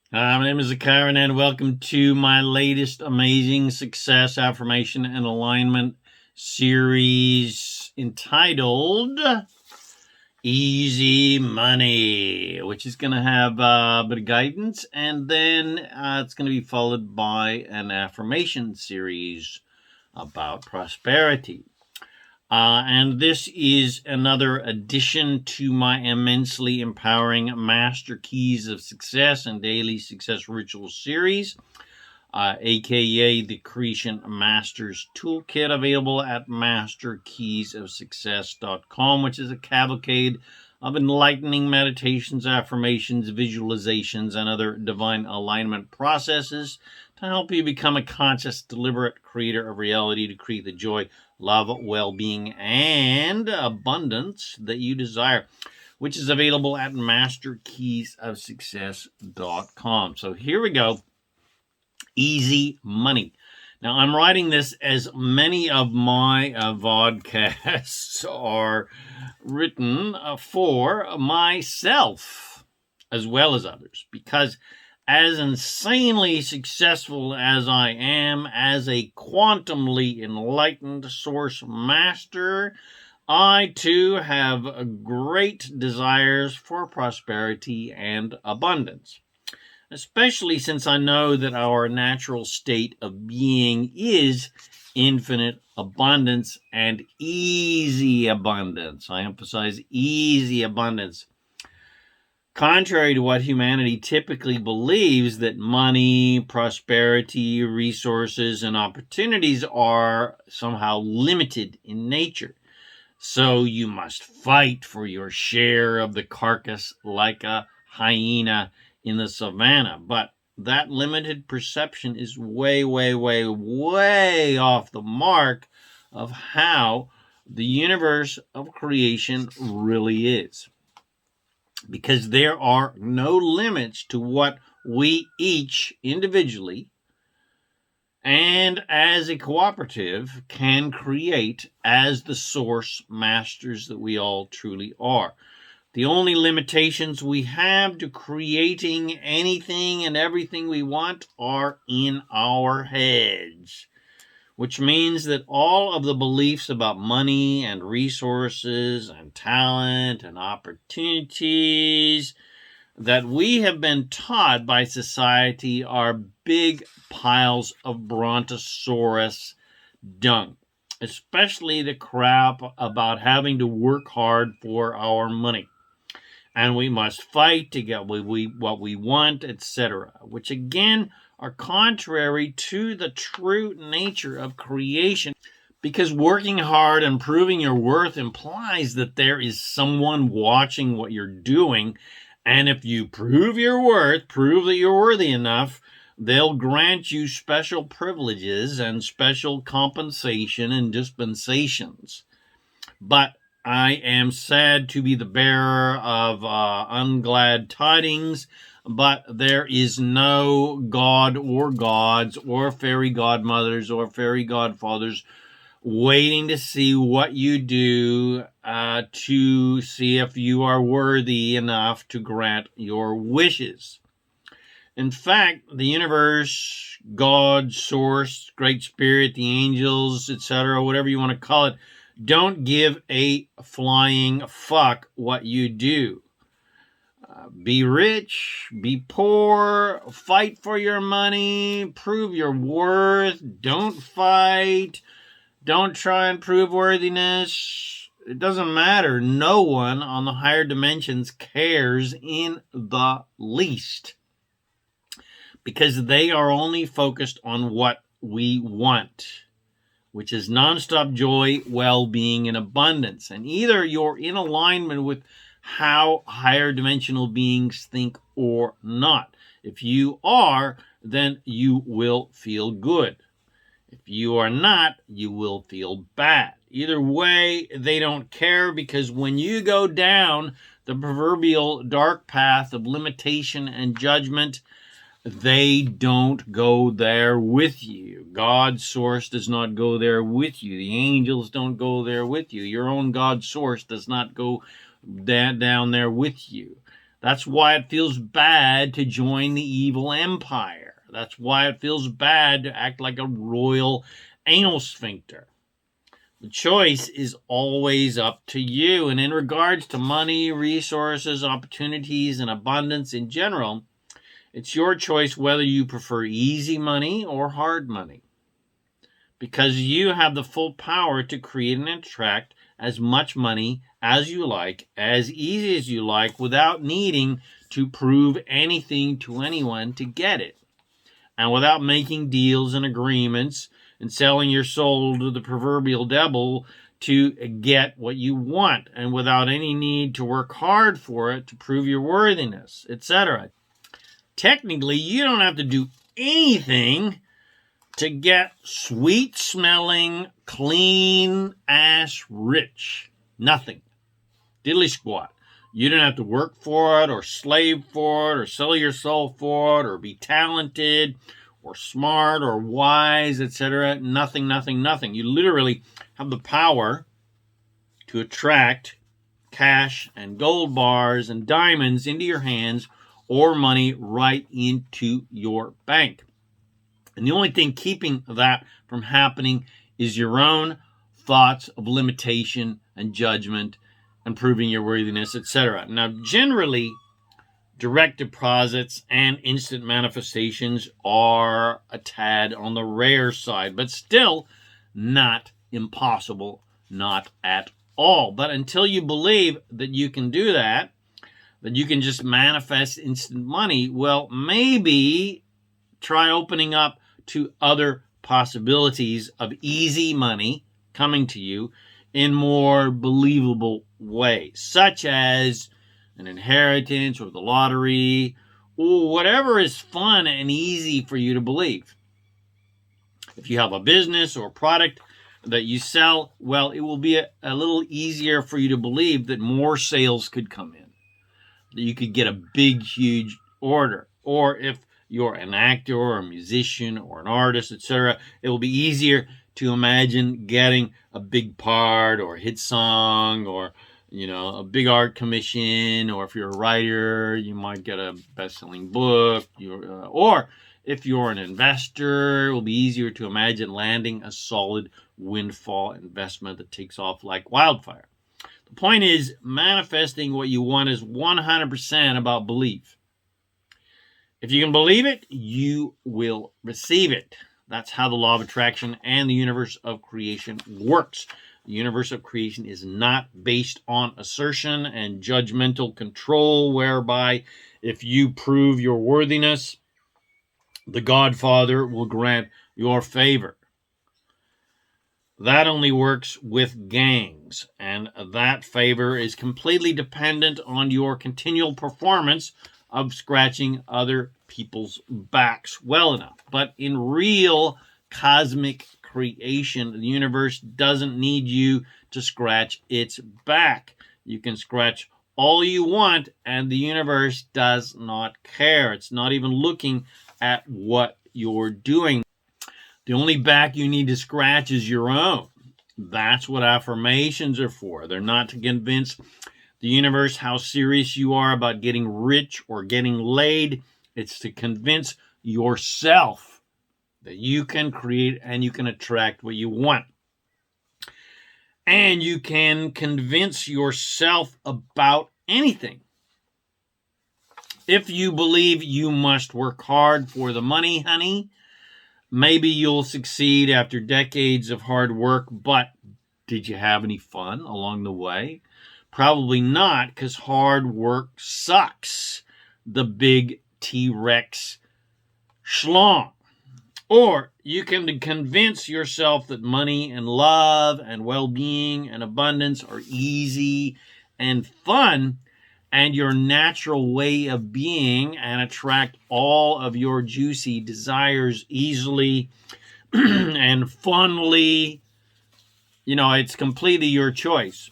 My name is ZaKaiRan, and welcome to my latest amazing success affirmation and alignment series entitled Easy Money, which is going to have a bit of guidance, and then it's going to be followed by an affirmation series about prosperity. And this is another addition to my immensely empowering Master Keys of Success and Daily Success Ritual series, aka the Creation Masters Toolkit, available at masterkeysofsuccess.com, which is a cavalcade of enlightening meditations, affirmations, visualizations, and other divine alignment processes to help you become a conscious, deliberate creator of reality to create the joy, love, well-being, and abundance that you desire, which is available at masterkeysofsuccess.com. So here we go. Easy money. Now, I'm writing this as many of my vodcasts are written for myself as well as others, because as insanely successful as I am as a quantumly enlightened source master, I too have great desires for prosperity and abundance, especially since I know that our natural state of being is infinite abundance and easy abundance. I emphasize easy abundance. Contrary to what humanity typically believes, that money, prosperity, resources, and opportunities are somehow limited in nature. So you must fight for your share of the carcass like a hyena in the savannah. But that limited perception is way, way, way, way off the mark of how the universe of creation really is. Because there are no limits to what we each individually and as a cooperative can create as the source masters that we all truly are. The only limitations we have to creating anything and everything we want are in our heads, which means that all of the beliefs about money and resources and talent and opportunities that we have been taught by society are big piles of brontosaurus dung, especially the crap about having to work hard for our money. And we must fight to get what we want, etc., which again are contrary to the true nature of creation, because working hard and proving your worth implies that there is someone watching what you're doing, and if you prove your worth, prove that you're worthy enough, they'll grant you special privileges and special compensation and dispensations. But I am sad to be the bearer of unglad tidings, but there is no God or gods or fairy godmothers or fairy godfathers waiting to see what you do to see if you are worthy enough to grant your wishes. In fact, the universe, God, source, great spirit, the angels, etc., whatever you want to call it, don't give a flying fuck what you do. Be rich, be poor, fight for your money, prove your worth, don't fight, don't try and prove worthiness. It doesn't matter. No one on the higher dimensions cares in the least, because they are only focused on what we want, which is nonstop joy, well-being, and abundance. And either you're in alignment with how higher dimensional beings think or not. If you are, then you will feel good. If you are not, you will feel bad. Either way, they don't care, because when you go down the proverbial dark path of limitation and judgment, they don't go there with you. God's source does not go there with you. The angels don't go there with you. Your own God source does not go down there with you. That's why it feels bad to join the evil empire. That's why it feels bad to act like a royal anal sphincter. The choice is always up to you. And in regards to money, resources, opportunities, and abundance in general, it's your choice whether you prefer easy money or hard money. Because you have the full power to create and attract as much money as you like, as easy as you like, without needing to prove anything to anyone to get it. And without making deals and agreements and selling your soul to the proverbial devil to get what you want, and without any need to work hard for it to prove your worthiness, etc. Technically, you don't have to do anything to get sweet-smelling, clean-ass rich. Nothing. Diddly squat. You don't have to work for it or slave for it or sell your soul for it or be talented or smart or wise, etc. Nothing, nothing, nothing. You literally have the power to attract cash and gold bars and diamonds into your hands or money right into your bank. And the only thing keeping that from happening is your own thoughts of limitation and judgment and proving your worthiness, etc. Now, generally, direct deposits and instant manifestations are a tad on the rare side, but still not impossible, not at all. But until you believe that you can do that you can just manifest instant money, well, maybe try opening up to other possibilities of easy money coming to you in more believable ways, such as an inheritance or the lottery, or whatever is fun and easy for you to believe. If you have a business or product that you sell, well, it will be a little easier for you to believe that more sales could come in, that you could get a big, huge order. Or if you're an actor or a musician or an artist, etc., it will be easier to imagine getting a big part or a hit song or, a big art commission. Or if you're a writer, you might get a best-selling book. Or if you're an investor, it will be easier to imagine landing a solid windfall investment that takes off like wildfire. The point is, manifesting what you want is 100% about belief. If you can believe it, you will receive it. That's how the law of attraction and the universe of creation works. The universe of creation is not based on assertion and judgmental control, whereby if you prove your worthiness, the Godfather will grant your favor. That only works with gangs, and that favor is completely dependent on your continual performance of scratching other people's backs well enough. But in real cosmic creation, the universe doesn't need you to scratch its back. You can scratch all you want, and the universe does not care. It's not even looking at what you're doing. The only back you need to scratch is your own. That's what affirmations are for. They're not to convince the universe how serious you are about getting rich or getting laid. It's to convince yourself that you can create and you can attract what you want. And you can convince yourself about anything. If you believe you must work hard for the money, honey, maybe you'll succeed after decades of hard work, but did you have any fun along the way? Probably not, because hard work sucks. The big T-Rex schlong. Or you can convince yourself that money and love and well-being and abundance are easy and fun and your natural way of being, and attract all of your juicy desires easily and funly. It's completely your choice.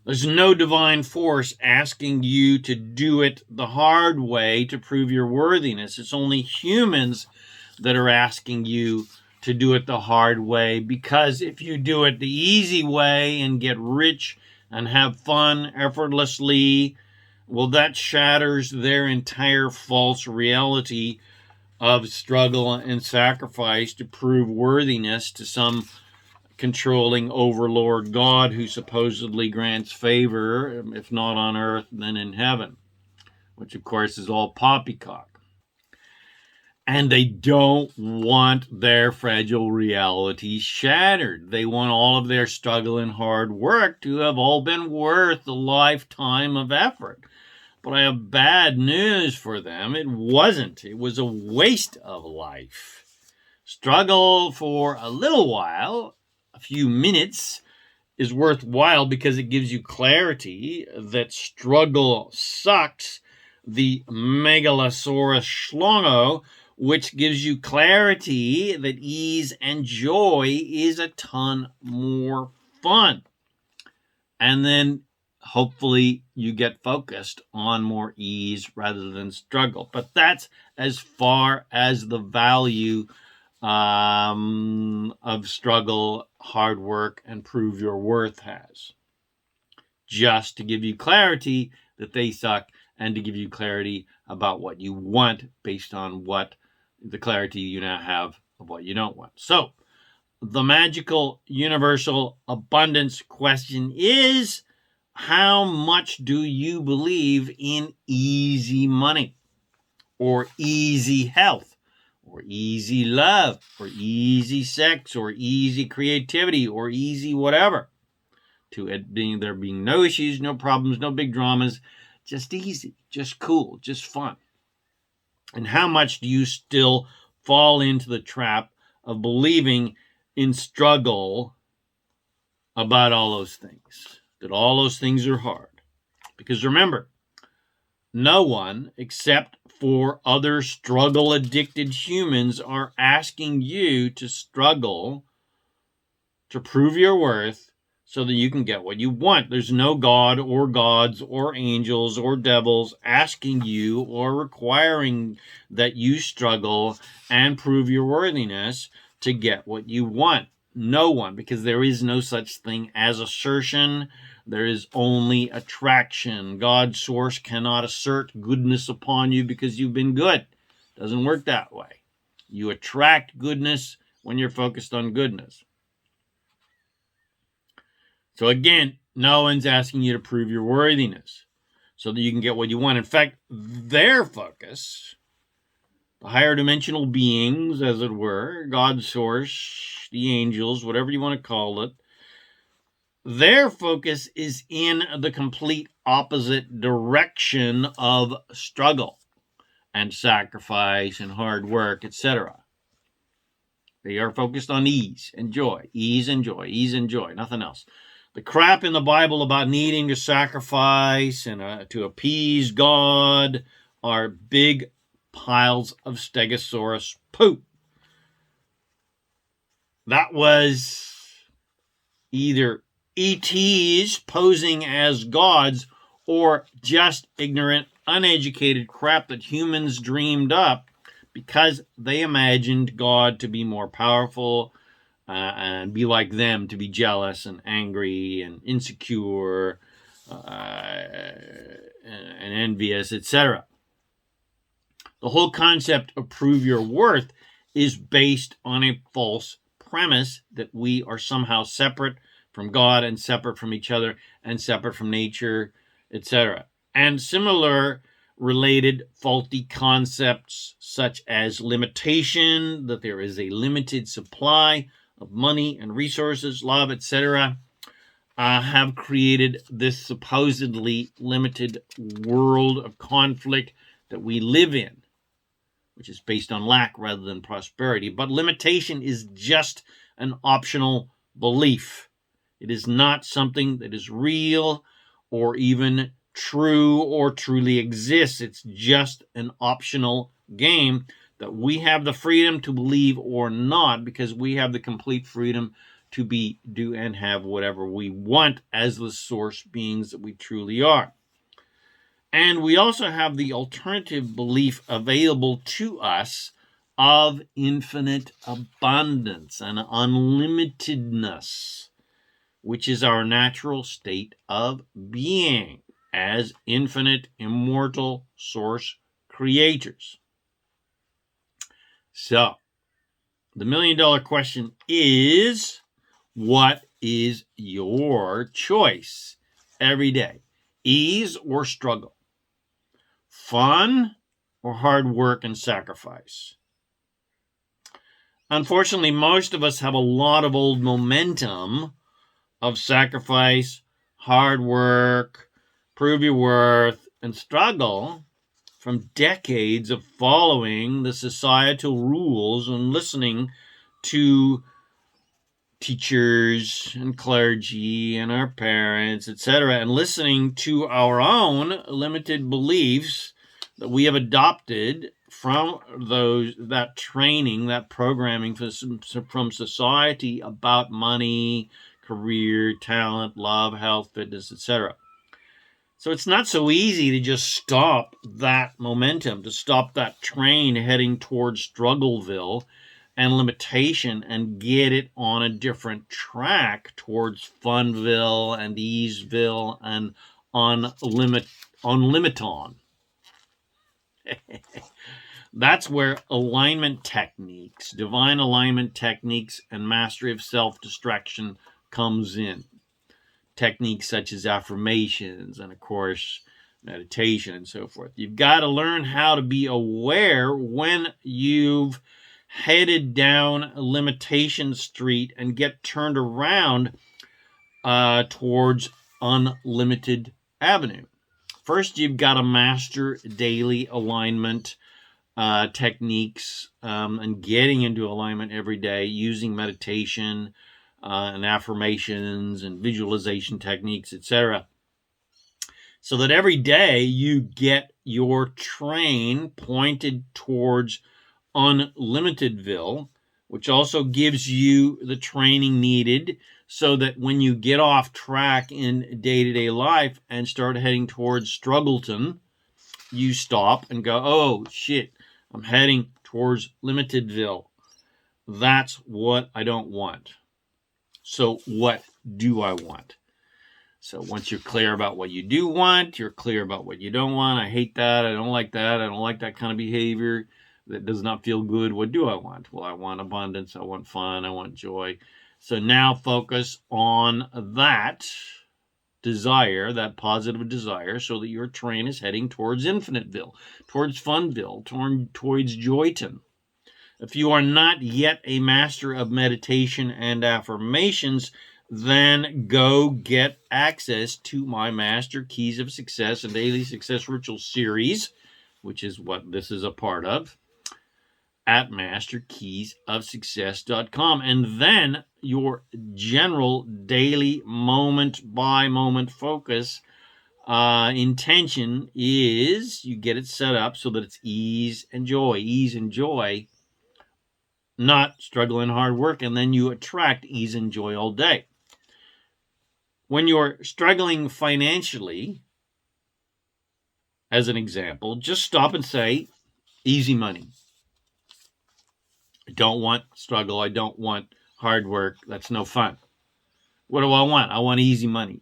There's no divine force asking you to do it the hard way to prove your worthiness. It's only humans that are asking you to do it the hard way, because if you do it the easy way and get rich and have fun effortlessly, well, that shatters their entire false reality of struggle and sacrifice to prove worthiness to some controlling overlord God who supposedly grants favor, if not on earth, then in heaven, which of course is all poppycock. And they don't want their fragile reality shattered. They want all of their struggle and hard work to have all been worth a lifetime of effort. But I have bad news for them. It wasn't. It was a waste of life. Struggle for a little while, a few minutes, is worthwhile because it gives you clarity that struggle sucks. The Megalosaurus schlongo, which gives you clarity that ease and joy is a ton more fun. And then hopefully you get focused on more ease rather than struggle. But that's as far as the value of struggle, hard work, and prove your worth has. Just to give you clarity that they suck and to give you clarity about what you want based on what the clarity you now have of what you don't want. So the magical universal abundance question is, how much do you believe in easy money or easy health or easy love or easy sex or easy creativity or easy whatever? To it being there being no issues, no problems, no big dramas, just easy, just cool, just fun. And how much do you still fall into the trap of believing in struggle about all those things, that all those things are hard? Because remember, no one except for other struggle-addicted humans are asking you to struggle to prove your worth so that you can get what you want. There's no God or gods or angels or devils asking you or requiring that you struggle and prove your worthiness to get what you want. No one, because there is no such thing as assertion. There is only attraction. God's source cannot assert goodness upon you because you've been good. It doesn't work that way. You attract goodness when you're focused on goodness. So again, no one's asking you to prove your worthiness so that you can get what you want. In fact, their focus, the higher dimensional beings, as it were, God's source, the angels, whatever you want to call it, their focus is in the complete opposite direction of struggle and sacrifice and hard work, etc. They are focused on ease and joy, ease and joy, ease and joy, nothing else. The crap in the Bible about needing to sacrifice and to appease God are big piles of Stegosaurus poop. That was either ETs posing as gods or just ignorant, uneducated crap that humans dreamed up because they imagined God to be more powerful and be like them, to be jealous and angry and insecure and envious, etc. The whole concept of prove your worth is based on a false premise that we are somehow separate from God and separate from each other and separate from nature, etc. And similar related faulty concepts such as limitation, that there is a limited supply of money and resources, love, etc., have created this supposedly limited world of conflict that we live in, which is based on lack rather than prosperity. But limitation is just an optional belief. It is not something that is real or even true or truly exists. It's just an optional game that we have the freedom to believe or not, because we have the complete freedom to be, do, and have whatever we want as the source beings that we truly are. And we also have the alternative belief available to us of infinite abundance and unlimitedness. which is our natural state of being as infinite, immortal source creators. So, the $1 million question is, what is your choice every day? Ease or struggle? Fun or hard work and sacrifice? Unfortunately, most of us have a lot of old momentum of sacrifice, hard work, prove your worth, and struggle from decades of following the societal rules and listening to teachers and clergy and our parents, etc., and listening to our own limited beliefs that we have adopted from that training, that programming from society about money, career, talent, love, health, fitness, etc. So it's not so easy to just stop that momentum, to stop that train heading towards Struggleville and limitation and get it on a different track towards Funville and Easeville and on Limiton. That's where alignment techniques, divine alignment techniques, and mastery of self-distraction comes in. Techniques such as affirmations and, of course, meditation and so forth. You've got to learn how to be aware when you've headed down Limitation Street and get turned around towards Unlimited Avenue. First, you've got to master daily alignment techniques and getting into alignment every day using meditation and affirmations and visualization techniques, etc. So that every day you get your train pointed towards Unlimitedville, which also gives you the training needed so that when you get off track in day-to-day life and start heading towards Struggleton, you stop and go, oh, shit, I'm heading towards Limitedville. That's what I don't want. So what do I want? So once you're clear about what you do want, you're clear about what you don't want. I hate that. I don't like that. I don't like that kind of behavior. That does not feel good. What do I want? Well, I want abundance. I want fun. I want joy. So now focus on that desire, that positive desire, so that your train is heading towards Infiniteville, towards Funville, towards Joyton. If you are not yet a master of meditation and affirmations, then go get access to my Master Keys of Success and Daily Success Ritual series, which is what this is a part of, at masterkeysofsuccess.com. And then your general daily moment-by-moment focus intention is you get it set up so that it's ease and joy, not struggle and hard work, and then you attract ease and joy all day. When you're struggling financially, as an example, just stop and say, easy money. I don't want struggle. I don't want hard work. That's no fun. What do I want? I want easy money.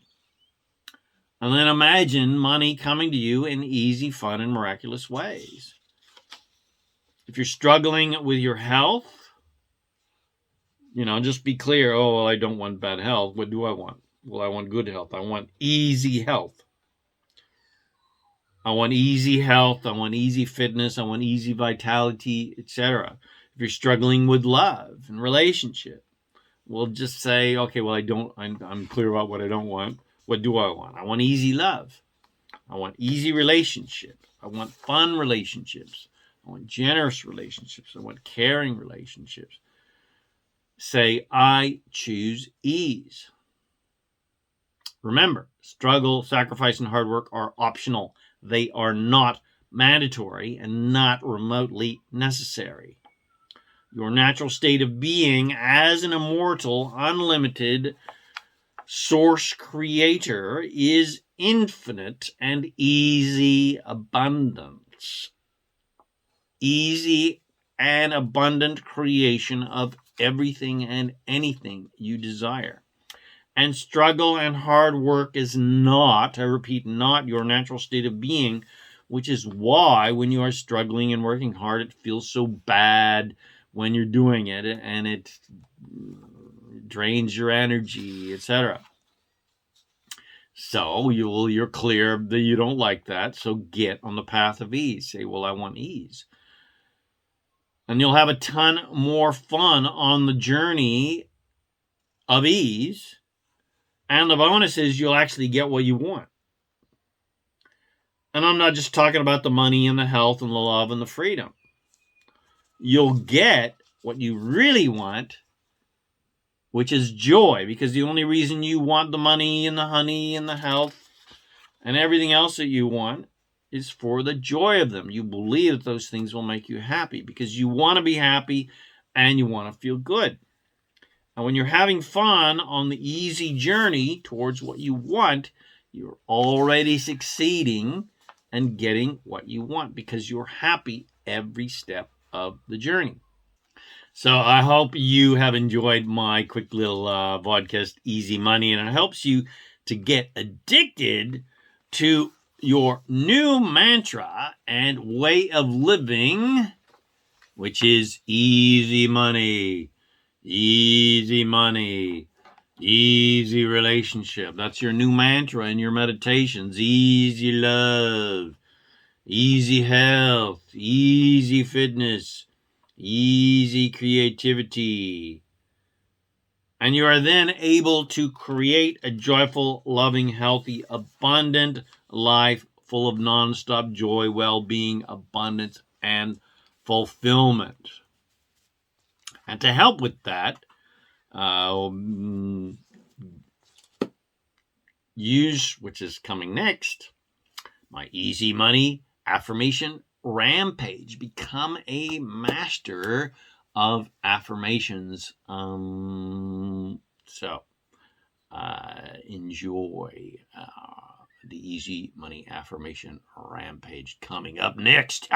And then imagine money coming to you in easy, fun, and miraculous ways. If you're struggling with your health, just be clear. Oh, well, I don't want bad health. What do I want? Well, I want good health. I want easy health. I want easy health. I want easy fitness. I want easy vitality, etc. If you're struggling with love and relationship, we'll just say, okay, well, I'm clear about what I don't want. What do I want? I want easy love. I want easy relationship. I want fun relationships. I want generous relationships. I want caring relationships. Say, I choose ease. Remember, struggle, sacrifice, and hard work are optional. They are not mandatory and not remotely necessary. Your natural state of being as an immortal, unlimited source creator is infinite and easy abundance. Easy and abundant creation of everything and anything you desire. And struggle and hard work is not, I repeat, not your natural state of being, which is why when you are struggling and working hard, it feels so bad when you're doing it, and it drains your energy, etc. So you're clear that you don't like that. So get on the path of ease. Say, well, I want ease. And you'll have a ton more fun on the journey of ease. And the bonus is you'll actually get what you want. And I'm not just talking about the money and the health and the love and the freedom. You'll get what you really want, which is joy, because the only reason you want the money and the honey and the health and everything else that you want is for the joy of them. You believe that those things will make you happy because you want to be happy and you want to feel good. And when you're having fun on the easy journey towards what you want, you're already succeeding and getting what you want because you're happy every step of the journey. So I hope you have enjoyed my quick little podcast, Easy Money, and it helps you to get addicted to your new mantra and way of living, which is easy money, easy money, easy relationship. That's your new mantra in your meditations. Easy love, easy health, easy fitness, easy creativity. And you are then able to create a joyful, loving, healthy, abundant life full of nonstop joy, well-being, abundance, and fulfillment. And to help with that, use, which is coming next, my Easy Money Affirmation Rampage. Become a master of affirmations. Enjoy the Easy Money Affirmation Rampage coming up next.